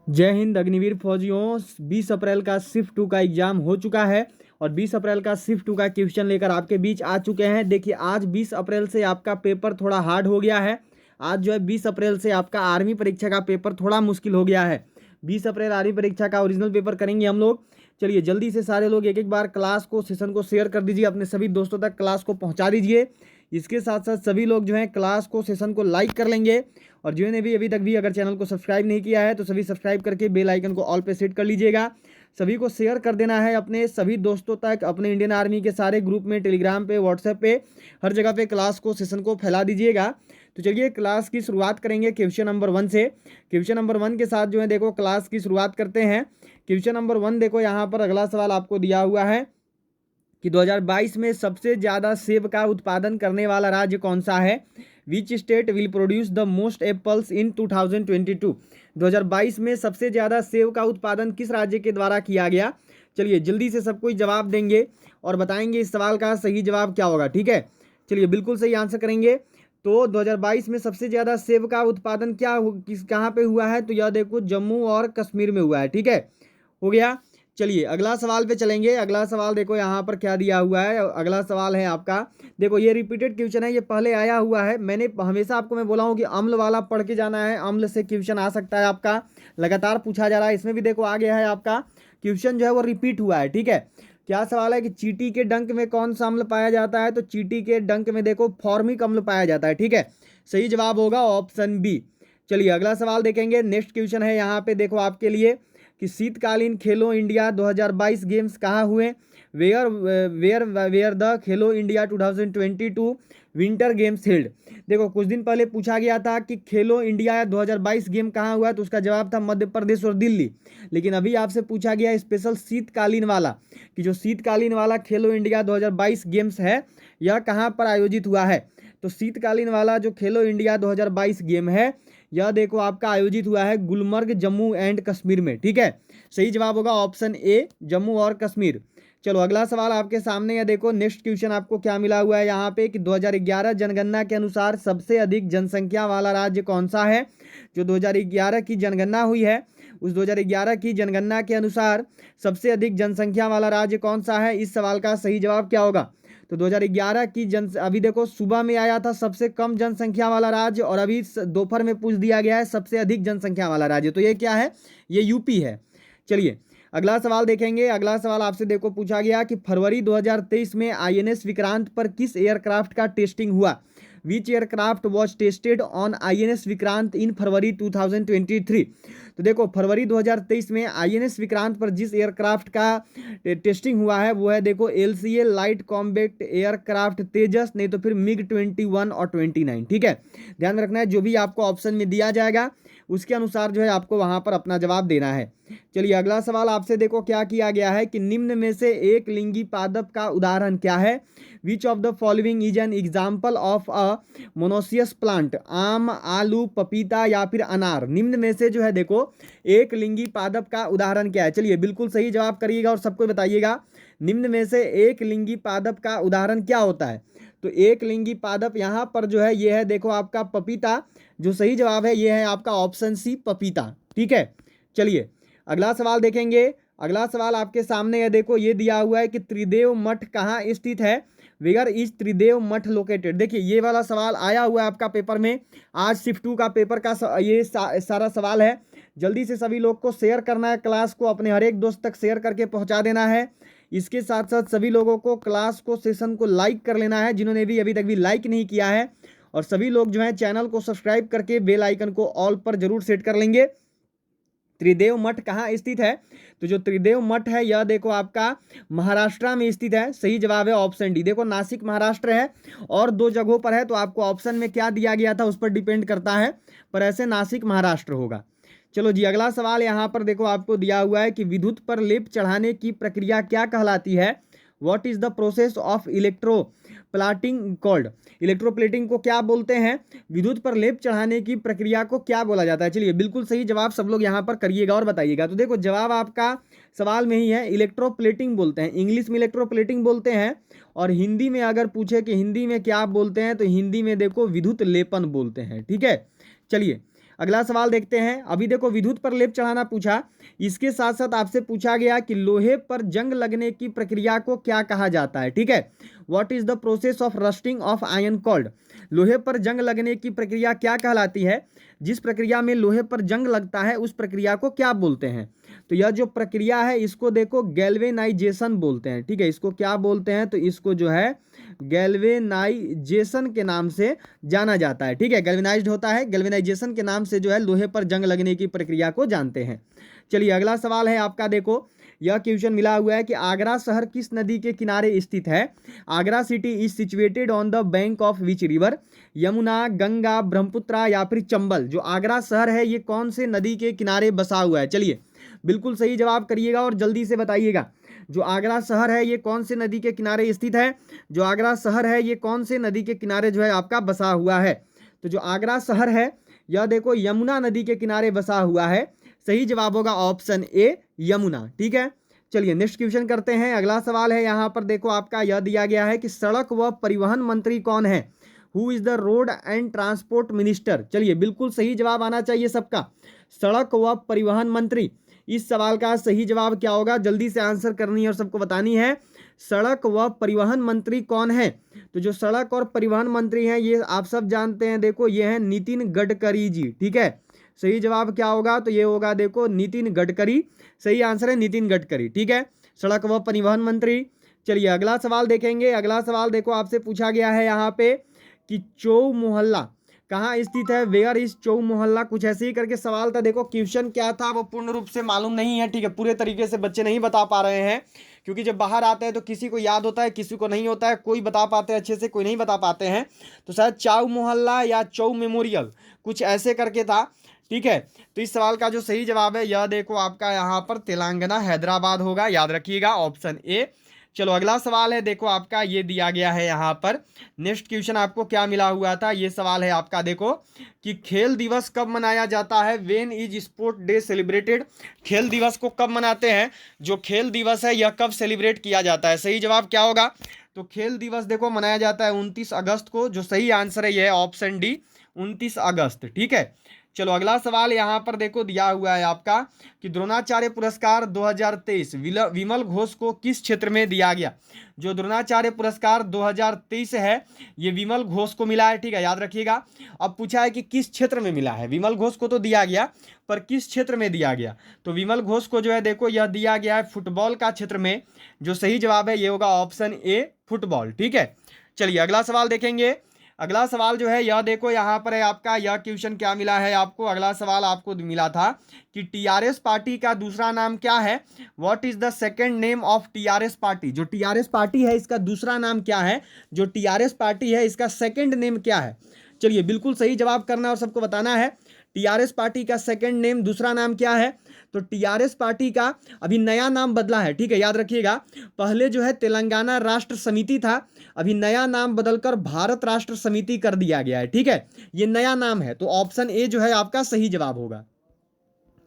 जय हिंद अग्निवीर फौजियों। 20 अप्रैल का शिफ्ट 2 का एग्जाम हो चुका है और 20 अप्रैल का शिफ्ट 2 का क्वेश्चन लेकर आपके बीच आ चुके हैं। देखिए आज 20 अप्रैल से आपका पेपर थोड़ा हार्ड हो गया है। आज जो है 20 अप्रैल से आपका आर्मी परीक्षा का पेपर थोड़ा मुश्किल हो गया है। 20 अप्रैल आर्मी परीक्षा का ओरिजिनल पेपर करेंगे हम लोग। चलिए जल्दी से सारे लोग एक एक बार क्लास को सेशन को शेयर कर दीजिए, अपने सभी दोस्तों तक क्लास को पहुंचा दीजिए। इसके साथ साथ सभी लोग जो है क्लास को सेशन को लाइक कर लेंगे और जिन्होंने भी अभी तक भी अगर चैनल को सब्सक्राइब नहीं किया है तो सभी सब्सक्राइब करके बेल आइकन को ऑल पे सेट कर लीजिएगा। सभी को शेयर कर देना है अपने सभी दोस्तों तक, अपने इंडियन आर्मी के सारे ग्रुप में, टेलीग्राम पे, व्हाट्सएप पे, हर जगह पे क्लास को सेशन को फैला दीजिएगा। तो चलिए क्लास की शुरुआत करेंगे क्वेश्चन नंबर 1 से। क्वेश्चन नंबर 1 के साथ जो है देखो क्लास की शुरुआत करते हैं। क्वेश्चन नंबर 1 देखो यहाँ पर अगला सवाल आपको दिया हुआ है कि 2022 में सबसे ज़्यादा सेब का उत्पादन करने वाला राज्य कौन सा है। Which state will produce the most apples in 2022। 2022 में सबसे ज़्यादा सेब का उत्पादन किस राज्य के द्वारा किया गया। चलिए जल्दी से सब कोई जवाब देंगे और बताएंगे इस सवाल का सही जवाब क्या होगा। ठीक है, चलिए बिल्कुल सही आंसर करेंगे। तो 2022 में सबसे ज़्यादा सेब का उत्पादन कहाँ पे हुआ है, तो यह देखो जम्मू और कश्मीर में हुआ है। ठीक है, हो गया। चलिए अगला सवाल पे चलेंगे। अगला सवाल देखो यहाँ पर क्या दिया हुआ है। अगला सवाल है आपका, देखो ये रिपीटेड क्वेश्चन है, ये पहले आया हुआ है। मैंने हमेशा आपको मैं बोला हूँ कि अम्ल वाला पढ़ के जाना है, अम्ल से क्वेश्चन आ सकता है आपका, लगातार पूछा जा रहा है। इसमें भी देखो आ गया है आपका क्वेश्चन जो है वो रिपीट हुआ है। ठीक है, क्या सवाल है कि चींटी के डंक में कौन सा अम्ल पाया जाता है, तो चींटी के डंक में देखो फॉर्मिक अम्ल पाया जाता है। ठीक है, सही जवाब होगा ऑप्शन बी। चलिए अगला सवाल देखेंगे। नेक्स्ट क्वेश्चन है यहाँ पे देखो आपके लिए कि शीतकालीन खेलो इंडिया 2022 गेम्स कहाँ हुए। Where where where the Khelo India 2022 winter games held. देखो कुछ दिन पहले पूछा गया था कि खेलो इंडिया 2022 गेम कहाँ हुआ, तो उसका जवाब था मध्य प्रदेश और दिल्ली। लेकिन अभी आपसे पूछा गया स्पेशल शीतकालीन वाला कि जो शीतकालीन वाला खेलो इंडिया 2022 गेम्स है यह कहाँ पर आयोजित हुआ है। तो शीतकालीन वाला जो खेलो इंडिया 2022 गेम है यह देखो आपका आयोजित हुआ है गुलमर्ग जम्मू एंड कश्मीर में। ठीक है, सही जवाब होगा ऑप्शन ए जम्मू और कश्मीर। चलो अगला सवाल आपके सामने है। देखो नेक्स्ट क्वेश्चन आपको क्या मिला हुआ है यहाँ पे कि 2011 जनगणना के अनुसार सबसे अधिक जनसंख्या वाला राज्य कौन सा है। जो 2011 की जनगणना हुई है उस 2011 की जनगणना के अनुसार सबसे अधिक जनसंख्या वाला राज्य कौन सा है, इस सवाल का सही जवाब क्या होगा। तो 2011 की अभी देखो सुबह में आया था सबसे कम जनसंख्या वाला राज्य और अभी दोपहर में पूछ दिया गया है सबसे अधिक जनसंख्या वाला राज्य। तो ये क्या है, ये यूपी है। चलिए अगला सवाल देखेंगे। अगला सवाल आपसे देखो पूछा गया कि फरवरी 2023 में आईएनएस विक्रांत पर किस एयरक्राफ्ट का टेस्टिंग हुआ। Which aircraft was tested on INS Vikrant in February 2023। तो देखो फरवरी 2023 में आईएनएस विक्रांत पर जिस एयरक्राफ्ट का टेस्टिंग हुआ है वो है देखो एलसीए लाइट कॉम्बैक्ट एयरक्राफ्ट तेजस, नहीं तो फिर मिग 21 और 29। ठीक है, ध्यान रखना है जो भी आपको ऑप्शन में दिया जाएगा उसके अनुसार जो है आपको वहां पर अपना जवाब देना है। चलिए अगला सवाल आपसे देखो क्या किया गया है कि निम्न में से एक लिंगी पादप का उदाहरण क्या है। Which of the following is an example of a monoecious plant. आम, आलू, पपीता या फिर अनार। निम्न में से जो है देखो एक लिंगी पादप का उदाहरण क्या है। चलिए बिल्कुल सही जवाब करिएगा और सबको बताइएगा निम्न में से एक लिंगी पादप का उदाहरण क्या होता है। तो एक लिंगी पादप यहाँ पर जो है ये है देखो आपका पपीता। जो सही जवाब है ये है आपका ऑप्शन सी पपीता। ठीक है, चलिए अगला सवाल देखेंगे। अगला सवाल आपके सामने है, देखो ये दिया हुआ है कि त्रिदेव मठ कहाँ स्थित है। वेयर इज त्रिदेव मठ लोकेटेड। देखिए ये वाला सवाल आया हुआ है आपका पेपर में, आज शिफ्ट 2 का पेपर का ये सारा सवाल है। जल्दी से सभी लोग को शेयर करना है, क्लास को अपने हर एक दोस्त तक शेयर करके पहुंचा देना है। इसके साथ साथ सभी लोगों को क्लास को सेशन को लाइक कर लेना है जिन्होंने भी अभी तक भी लाइक नहीं किया है, और सभी लोग जो है चैनल को सब्सक्राइब करके बेल आइकन को ऑल पर जरूर सेट कर लेंगे। त्रिदेव मठ कहाँ स्थित है, तो जो त्रिदेव मठ है यह देखो आपका महाराष्ट्र में स्थित है। सही जवाब है ऑप्शन डी। देखो नासिक महाराष्ट्र है और दो जगहों पर है, तो आपको ऑप्शन में क्या दिया गया था उस पर डिपेंड करता है, पर ऐसे नासिक महाराष्ट्र होगा। चलो जी अगला सवाल यहाँ पर देखो आपको दिया हुआ है कि विद्युत पर लेप चढ़ाने की प्रक्रिया क्या कहलाती है। What is the process of electroplating called. Electroplating को क्या बोलते हैं, विद्युत पर लेप चढ़ाने की प्रक्रिया को क्या बोला जाता है। चलिए बिल्कुल सही जवाब सब लोग यहाँ पर करिएगा और बताइएगा। तो देखो जवाब आपका सवाल में ही है, इलेक्ट्रोप्लेटिंग बोलते हैं। इंग्लिश में इलेक्ट्रोप्लेटिंग बोलते हैं और हिंदी में अगर पूछे कि हिंदी में क्या बोलते हैं तो हिंदी में देखो विद्युत लेपन बोलते हैं। ठीक है, चलिए अगला सवाल देखते हैं। अभी देखो विद्युत पर लेप चढ़ाना पूछा, इसके साथ साथ आपसे पूछा गया कि लोहे पर जंग लगने की प्रक्रिया को क्या कहा जाता है। ठीक है, what is the process of rusting of iron called. लोहे पर जंग लगने की प्रक्रिया क्या कहलाती है, जिस प्रक्रिया में लोहे पर जंग लगता है उस प्रक्रिया को क्या बोलते हैं। तो यह जो प्रक्रिया है इसको देखो गैल्वेनाइजेशन बोलते हैं। ठीक है, इसको क्या बोलते हैं, तो इसको जो है गैल्वेनाइजेशन के नाम से जाना जाता है। ठीक है, गैल्वेनाइज्ड होता है, गैल्वेनाइजेशन के नाम से जो है लोहे पर जंग लगने की प्रक्रिया को जानते हैं। चलिए अगला सवाल है आपका, देखो यह क्वेश्चन मिला हुआ है कि आगरा शहर किस नदी के किनारे स्थित है। Agra city is situated on the bank of which river, Yamuna, Ganga, Brahmaputra या फिर चंबल। जो आगरा शहर है ये कौन से नदी के किनारे बसा हुआ है। चलिए बिल्कुल सही जवाब करिएगा और जल्दी से बताइएगा, जो आगरा शहर है ये कौन से नदी के किनारे स्थित है। जो आगरा शहर है ये कौन से नदी के किनारे जो है आपका बसा हुआ है। तो जो आगरा शहर है यह देखो यमुना नदी के किनारे बसा हुआ है। सही जवाब होगा ऑप्शन ए यमुना। ठीक है, चलिए नेक्स्ट क्वेश्चन करते हैं। अगला सवाल है यहाँ पर देखो आपका यह दिया गया है कि सड़क व परिवहन मंत्री कौन है। Who is the road and transport minister. चलिए बिल्कुल सही जवाब आना चाहिए सबका, सड़क व परिवहन मंत्री। इस सवाल का सही जवाब क्या होगा, जल्दी से आंसर करनी है और सबको बतानी है। सड़क व परिवहन मंत्री कौन है। तो जो सड़क और परिवहन मंत्री हैं ये आप सब जानते हैं, देखो ये हैं नितिन गडकरी जी। ठीक है, सही जवाब क्या होगा, तो ये होगा देखो नितिन गडकरी। सही आंसर है नितिन गडकरी। ठीक है, सड़क व परिवहन मंत्री। चलिए अगला सवाल देखेंगे। अगला सवाल देखो आपसे पूछा गया है यहाँ पे कि चौ मोहल्ला कहाँ स्थित है, वेयर इज चौ मोहल्ला, कुछ ऐसे ही करके सवाल था। देखो क्वेश्चन क्या था वो पूर्ण रूप से मालूम नहीं है। ठीक है, पूरे तरीके से बच्चे नहीं बता पा रहे हैं, क्योंकि जब बाहर आते हैं तो किसी को याद होता है किसी को नहीं होता है, कोई बता पाते हैं अच्छे से, कोई नहीं बता पाते हैं। तो शायद चाउ मोहल्ला या चौ मेमोरियल कुछ ऐसे करके था। ठीक है, तो इस सवाल का जो सही जवाब है यह देखो आपका यहाँ पर तेलंगाना हैदराबाद होगा, याद रखिएगा ऑप्शन ए। चलो अगला सवाल है देखो आपका ये दिया गया है यहाँ पर। नेक्स्ट क्वेश्चन आपको क्या मिला हुआ था, ये सवाल है आपका देखो कि खेल दिवस कब मनाया जाता है। When is sport day celebrated. खेल दिवस को कब मनाते हैं, जो खेल दिवस है यह कब सेलिब्रेट किया जाता है। सही जवाब क्या होगा, तो खेल दिवस देखो मनाया जाता है 29 अगस्त को। जो सही आंसर है यह है ऑप्शन डी 29 अगस्त। ठीक है, चलो अगला सवाल यहाँ पर देखो दिया हुआ है आपका कि द्रोणाचार्य पुरस्कार 2023 विमल घोष को किस क्षेत्र में दिया गया। जो द्रोणाचार्य पुरस्कार 2023 है ये विमल घोष को मिला है। ठीक है, याद रखिएगा। अब पूछा है कि किस क्षेत्र में मिला है, विमल घोष को तो दिया गया पर किस क्षेत्र में दिया गया। तो विमल घोष को जो है देखो यह दिया गया है फुटबॉल का क्षेत्र में। जो सही जवाब है ये होगा ऑप्शन ए फुटबॉल। ठीक है, चलिए अगला सवाल देखेंगे। अगला सवाल जो है यह देखो यहाँ पर है आपका, यह क्वेश्चन क्या मिला है आपको। अगला सवाल आपको मिला था कि टीआरएस पार्टी का दूसरा नाम क्या है। What is the second name of TRS party. जो टीआरएस पार्टी है इसका दूसरा नाम क्या है, जो टीआरएस पार्टी है इसका सेकंड नेम क्या है। चलिए बिल्कुल सही जवाब करना और सबको बताना है। टीआरएस पार्टी का सेकंड नेम दूसरा नाम क्या है, तो टीआरएस पार्टी का अभी नया नाम बदला है। ठीक है, याद रखिएगा। पहले जो है तेलंगाना राष्ट्र समिति था, अभी नया नाम बदलकर भारत राष्ट्र समिति कर दिया गया है। ठीक है, ये नया नाम है, तो ऑप्शन ए जो है आपका सही जवाब होगा।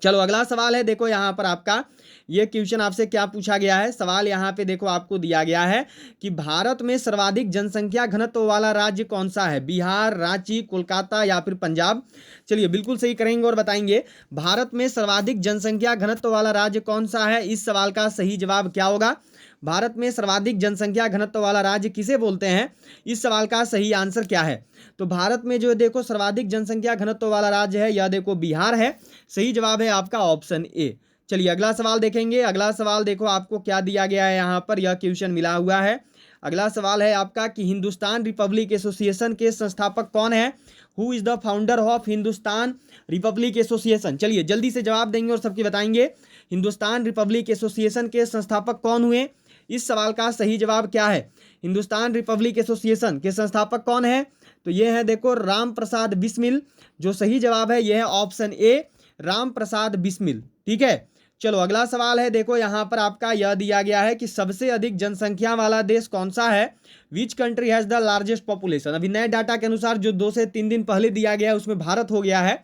चलो अगला सवाल है देखो यहाँ पर आपका, ये क्वेश्चन आपसे क्या पूछा गया है। सवाल यहाँ पे देखो आपको दिया गया है कि भारत में सर्वाधिक जनसंख्या घनत्व वाला राज्य कौन सा है। बिहार, रांची, कोलकाता या फिर पंजाब। चलिए बिल्कुल सही करेंगे और बताएंगे भारत में सर्वाधिक जनसंख्या घनत्व वाला राज्य कौन सा है। इस सवाल का सही जवाब क्या होगा, भारत में सर्वाधिक जनसंख्या घनत्व वाला राज्य किसे बोलते हैं। इस सवाल का सही आंसर क्या है, तो भारत में जो देखो सर्वाधिक जनसंख्या घनत्व वाला राज्य है यह देखो बिहार है। सही जवाब है आपका ऑप्शन ए। चलिए अगला सवाल देखेंगे। अगला सवाल देखो आपको क्या दिया गया है यहाँ पर, यह क्वेश्चन मिला हुआ है। अगला सवाल है आपका कि हिंदुस्तान रिपब्लिक एसोसिएशन के संस्थापक कौन है। Who is the founder of Hindustan Republic association. चलिए जल्दी से जवाब देंगे और सबके बताएंगे हिंदुस्तान रिपब्लिक एसोसिएशन के संस्थापक कौन हुए। इस सवाल का सही जवाब क्या है, हिंदुस्तान रिपब्लिक एसोसिएशन के संस्थापक कौन है, तो ये है देखो राम प्रसाद बिस्मिल। जो सही जवाब है यह है ऑप्शन ए राम प्रसाद बिस्मिल। ठीक है, चलो अगला सवाल है देखो यहाँ पर आपका, यह दिया गया है कि सबसे अधिक जनसंख्या वाला देश कौन सा है। Which country has the largest population. अभी नए डाटा के अनुसार जो 2 से 3 दिन पहले दिया गया है उसमें भारत हो गया है,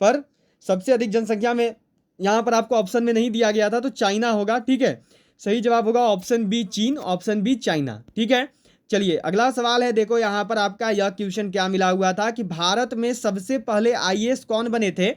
पर सबसे अधिक जनसंख्या में यहाँ पर आपको ऑप्शन में नहीं दिया गया था, तो चाइना होगा। ठीक है, सही जवाब होगा ऑप्शन बी चीन, ऑप्शन बी चाइना। ठीक है, चलिए अगला सवाल है, देखो यहाँ पर आपका यह क्वेश्चन क्या मिला हुआ था कि भारत में सबसे पहले आईएएस कौन बने थे?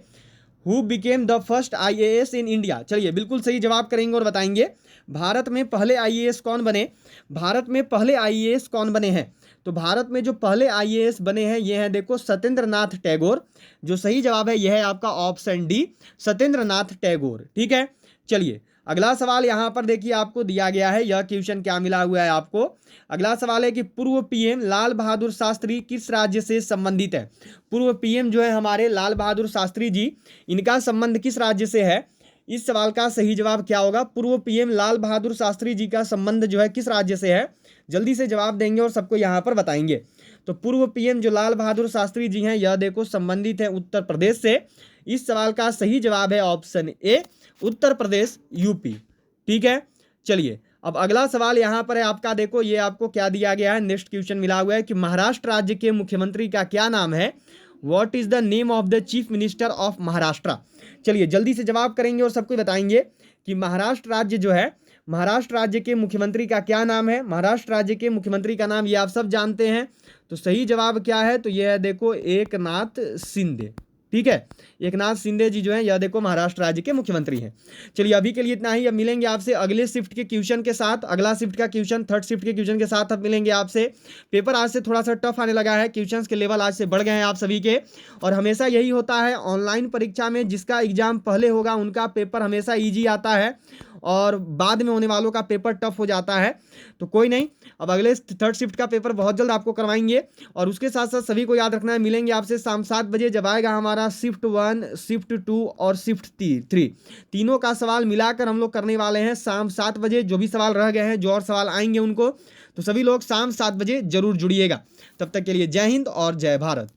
Who became the first IAS in India. चलिए बिल्कुल सही जवाब करेंगे और बताएंगे भारत में पहले आईएएस कौन बने। भारत में पहले आईएएस कौन बने हैं? तो भारत में जो पहले आईएएस बने हैं ये हैं देखो सत्येंद्र नाथ टैगोर। जो सही जवाब है यह है आपका ऑप्शन डी, सत्येंद्र नाथ टैगोर। ठीक है, चलिए अगला सवाल यहाँ पर देखिए आपको दिया गया है, यह क्वेश्चन क्या मिला हुआ है आपको। अगला सवाल है कि पूर्व पीएम लाल बहादुर शास्त्री किस राज्य से संबंधित है? पूर्व पीएम जो है हमारे लाल बहादुर शास्त्री जी, इनका संबंध किस राज्य से है? इस सवाल का सही जवाब क्या होगा? पूर्व पीएम लाल बहादुर शास्त्री जी का संबंध जो है किस राज्य से है? जल्दी से जवाब देंगे और सबको यहाँ पर बताएंगे। तो पूर्व पीएम जो लाल बहादुर शास्त्री जी हैं यह देखो संबंधित है उत्तर प्रदेश से। इस सवाल का सही जवाब है option A, Uttar Pradesh, UP. ठीक है, चलिए अब अगला सवाल यहाँ पर है आपका, देखो ये आपको क्या दिया गया है, नेक्स्ट क्वेश्चन मिला हुआ है कि महाराष्ट्र राज्य के मुख्यमंत्री का क्या नाम है? What is the name of the chief minister of Maharashtra? चलिए जल्दी से जवाब करेंगे और सबको बताएंगे कि महाराष्ट्र राज्य जो है, महाराष्ट्र राज्य के मुख्यमंत्री का क्या नाम है? महाराष्ट्र राज्य के मुख्यमंत्री का नाम ये आप सब जानते हैं। तो सही जवाब क्या है? तो यह है देखो एकनाथ शिंदे। ठीक है, एकनाथ शिंदे जी जो है यह देखो महाराष्ट्र राज्य के मुख्यमंत्री हैं। चलिए अभी के लिए इतना ही, अब मिलेंगे आपसे अगले शिफ्ट के क्वेश्चन के साथ। अगला शिफ्ट का क्वेश्चन थर्ड शिफ्ट के क्वेश्चन के साथ अब मिलेंगे आपसे। पेपर आज से थोड़ा सा टफ आने लगा है, क्वेश्चंस के लेवल आज से बढ़ गए हैं आप सभी के, और हमेशा यही होता है ऑनलाइन परीक्षा में, जिसका एग्जाम पहले होगा उनका पेपर हमेशा ईजी आता है और बाद में होने वालों का पेपर टफ हो जाता है। तो कोई नहीं, अब अगले थर्ड शिफ्ट का पेपर बहुत जल्द आपको करवाएंगे। और उसके साथ साथ सभी को याद रखना है, मिलेंगे आपसे शाम 7 बजे जब आएगा हमारा शिफ्ट 1, शिफ्ट 2 और शिफ्ट 3। तीनों का सवाल मिलाकर हम लोग करने वाले हैं शाम 7 बजे। जो भी सवाल रह गए हैं, जो और सवाल आएंगे उनको, तो सभी लोग शाम 7 बजे जरूर जुड़िएगा। तब तक के लिए जय हिंद और जय भारत।